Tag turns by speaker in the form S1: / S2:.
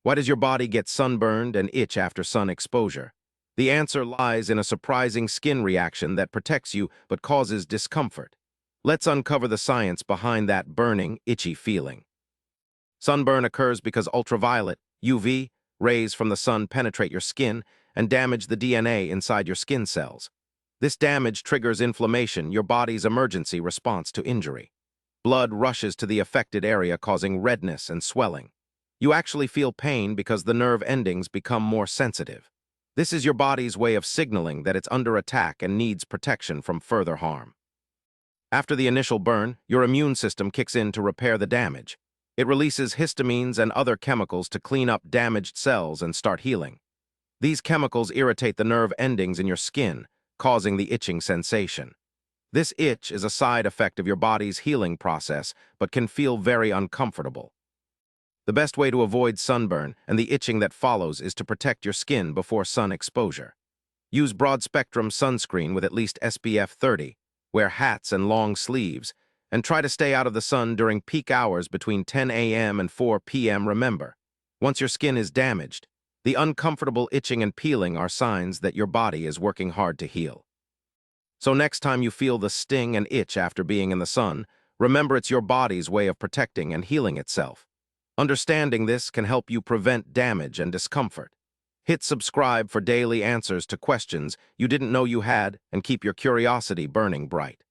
S1: Why does your body get sunburned and itch after sun exposure? The answer lies in a surprising skin reaction that protects you but causes discomfort. Let's uncover the science behind that burning, itchy feeling. Sunburn occurs because ultraviolet, UV, rays from the sun penetrate your skin and damage the DNA inside your skin cells. This damage triggers inflammation, your body's emergency response to injury. Blood rushes to the affected area, causing redness and swelling. You actually feel pain because the nerve endings become more sensitive. This is your body's way of signaling that it's under attack and needs protection from further harm. After the initial burn, your immune system kicks in to repair the damage. It releases histamines and other chemicals to clean up damaged cells and start healing. These chemicals irritate the nerve endings in your skin, causing the itching sensation. This itch is a side effect of your body's healing process, but can feel very uncomfortable. The best way to avoid sunburn and the itching that follows is to protect your skin before sun exposure. Use broad-spectrum sunscreen with at least SPF 30, wear hats and long sleeves, and try to stay out of the sun during peak hours between 10 a.m. and 4 p.m. Remember, once your skin is damaged, the uncomfortable itching and peeling are signs that your body is working hard to heal. So next time you feel the sting and itch after being in the sun, remember it's your body's way of protecting and healing itself. Understanding this can help you prevent damage and discomfort. Hit subscribe for daily answers to questions you didn't know you had and keep your curiosity burning bright.